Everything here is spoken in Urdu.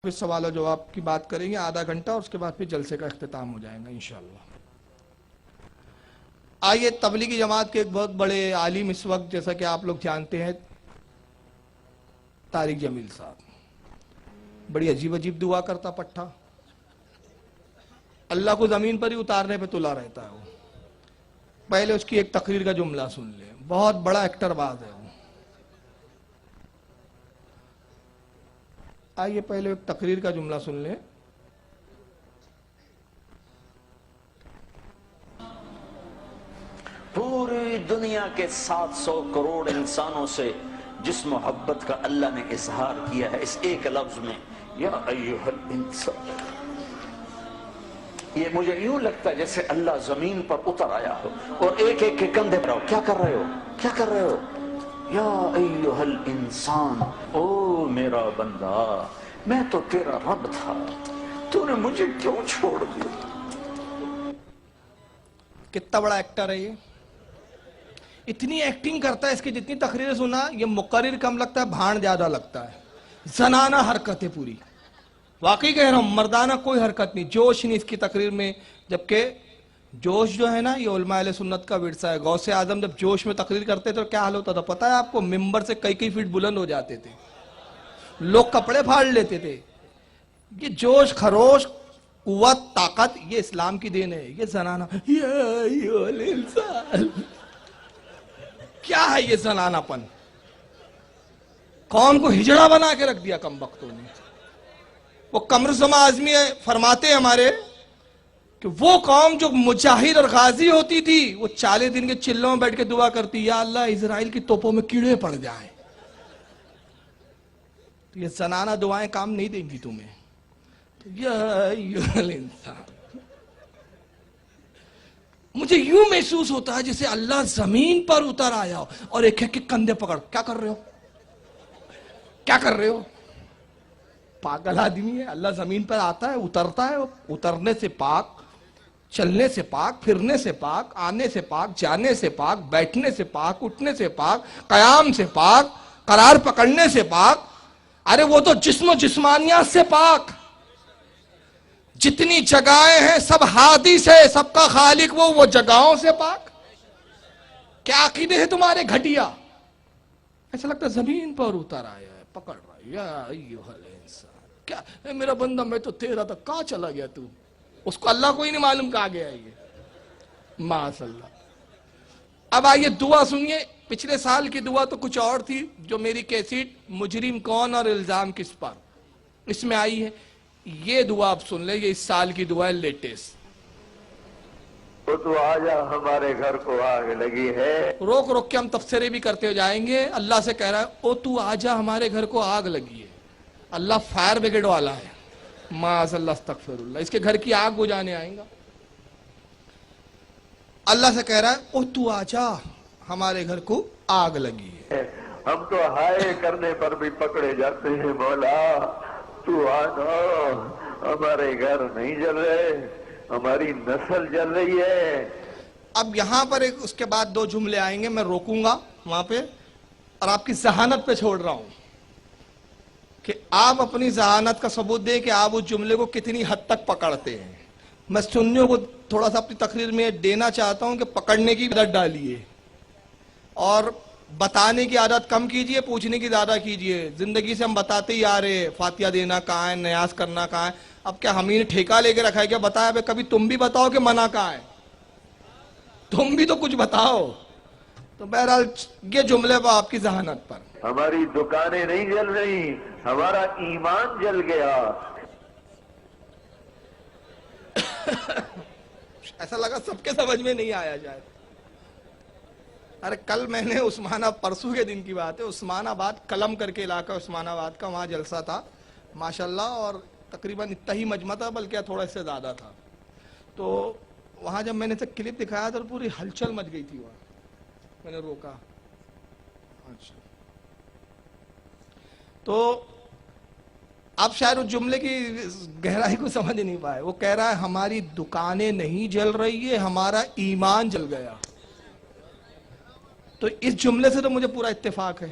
پھر سوال و جواب کی بات کریں گے آدھا گھنٹہ، اور اس کے بعد پھر جلسے کا اختتام ہو جائے گا انشاءاللہ۔ آئیے، تبلیغی جماعت کے ایک بہت بڑے عالم اس وقت، جیسا کہ آپ لوگ جانتے ہیں، طارق جمیل صاحب، بڑی عجیب عجیب دعا کرتا پٹھا، اللہ کو زمین پر ہی اتارنے پہ تلا رہتا ہے وہ۔ پہلے اس کی ایک تقریر کا جملہ سن لیں، بہت بڑا ایکٹر باز ہے وہ۔ آئیے پہلے ایک تقریر کا جملہ سن لیں۔ پوری دنیا کے 700 کروڑ انسانوں سے جس محبت کا اللہ نے اظہار کیا ہے اس ایک لفظ میں، یا ایھا الانسان، یہ مجھے یوں لگتا ہے جیسے اللہ زمین پر اتر آیا ہو اور ایک ایک کے کندھے پر کیا کر رہے ہو، کیا کر رہے ہو، یا ایھا الانسان، او میرا بندہ، میں تو تیرا رب تھا، تو نے مجھے کیوں چھوڑ دیا۔ کتنا بڑا ایکٹر ہے یہ، اتنی ایکٹنگ کرتا ہے، اس کی جتنی تقریریں سنا، یہ مقرر کم لگتا ہے، بھاڑ زیادہ لگتا ہے، زنانہ حرکت ہے پوری، واقعی کہہ رہا ہوں، مردانہ کوئی حرکت نہیں، جوش نہیں اس کی تقریر میں۔ جبکہ جوش جو ہے نا، یہ علماء اہل سنت کا ورثہ ہے۔ غوث اعظم جب جوش میں تقریر کرتے تو کیا حال ہوتا تھا پتہ ہے آپ کو؟ ممبر سے کئی فٹ بلند ہو جاتے تھے، لوگ کپڑے پھاڑ لیتے تھے۔ یہ جوش، خروش، قوت، طاقت، یہ اسلام کی دین ہے۔ یہ زنانہ، یا ایھا الانسان، کیا ہے یہ زنانہ پن؟ قوم کو ہجڑا بنا کے رکھ دیا کم بختوں نے۔ وہ قمرزمان اعظمی فرماتے ہیں ہمارے کہ وہ قوم جو مجاہد اور غازی ہوتی تھی، وہ 40 دن کے چلوں میں بیٹھ کے دعا کرتی، یا اللہ اسرائیل کی توپوں میں کیڑے پڑ جائیں۔ تو یہ زنانہ دعائیں کام نہیں دیں گی تمہیں۔ تو یا ایھا الانسان، مجھے یوں محسوس ہوتا ہے جیسے اللہ زمین پر اتر آیا ہو اور ایک ایک کے کندھے پکڑ، کیا کر رہے ہو، کیا کر رہے ہو؟ پاگل آدمی ہے۔ اللہ زمین پر آتا ہے، اترتا ہے، اترنے سے پاک، چلنے سے پاک، پھرنے سے پاک، آنے سے پاک، جانے سے پاک، بیٹھنے سے پاک، اٹھنے سے پاک، قیام سے پاک، قرار پکڑنے سے پاک۔ ارے وہ تو جسم و جسمانیات سے پاک۔ جتنی جگہیں ہیں سب حادث ہے، سب کا خالق وہ جگہوں سے پاک۔ کیا عقیدے ہے تمہارے گھٹیا؟ ایسا لگتا ہے زمین پر اتر آیا ہے، پکڑ رہا ہے، یا ایھا الانسان، کیا اے میرا بندہ، میں تو تیرا تھا، کہاں چلا گیا تو؟ اس کو اللہ کو ہی نہیں معلوم کہاں گیا یہ، معاذ اللہ۔ اب آئیے دعا سنیے۔ پچھلے سال کی دعا تو کچھ اور تھی، جو میری کیسٹ مجرم کون اور الزام کس پر، اس میں آئی ہے۔ یہ دعا آپ سن لیں، یہ اس سال کی دعا ہے، لیٹسٹ۔ تو آجا ہمارے گھر کو آگ لگی ہے۔ روک روک کے ہم تفسیریں بھی کرتے جائیں گے۔ اللہ سے کہہ رہا ہے، او تو آجا ہمارے گھر کو آگ لگی ہے۔ اللہ فائر بریگیڈ والا ہے، معاذ اللہ، استغفر اللہ، اس کے گھر کی آگ بجھانے آئیں گا۔ اللہ سے کہہ رہا ہے، او تو آجا ہمارے گھر کو آگ لگی ہے۔ ہم تو ہائے کرنے پر بھی پکڑے جاتے ہیں، مولا تو آنا، ہمارے گھر نہیں جل رہے، ہماری نسل جل رہی ہے۔ اب یہاں پر اس کے بعد 2 جملے آئیں گے، میں روکوں گا وہاں پہ اور آپ کی ذہانت پہ چھوڑ رہا ہوں کہ آپ اپنی ذہانت کا ثبوت دیں کہ آپ اس جملے کو کتنی حد تک پکڑتے ہیں۔ میں سنیوں کو تھوڑا سا اپنی تقریر میں دینا چاہتا ہوں کہ پکڑنے کی عادت ڈالیے اور بتانے کی عادت کم کیجئے، پوچھنے کی زیادہ کیجئے۔ زندگی سے ہم بتاتے ہی آ رہے، فاتحہ دینا کہاں ہے، نیاز کرنا کہاں ہے، اب کیا ہم نے ٹھیکہ لے کے رکھا ہے کیا؟ بتایا بھائی، کبھی تم بھی بتاؤ کہ منع کہاں ہے، تم بھی تو کچھ بتاؤ۔ تو بہرحال یہ جملے پر آپ کی ذہانت پر۔ ہماری دکانیں نہیں جل رہی، ہمارا ایمان جل گیا۔ ایسا لگا سب کے سمجھ میں نہیں آیا جائے۔ ارے کل میں نے پرسوں کے دن کی بات ہے، عثمان آباد قلم کر کے علاقہ عثمان آباد کا، وہاں جلسہ تھا ماشاءاللہ، اور تقریباً اتنا ہی مجمع تھا، بلکہ تھوڑا سے زیادہ تھا۔ تو وہاں جب میں نے اسے کلپ دکھایا تو پوری ہلچل مچ گئی تھی وہاں، میں نے روکا۔ اچھا، تو اب شاید اس جملے کی گہرائی کو سمجھ نہیں پائے۔ وہ کہہ رہا ہے ہماری دکانیں نہیں جل رہی ہے، ہمارا ایمان جل گیا۔ تو اس جملے سے تو مجھے پورا اتفاق ہے۔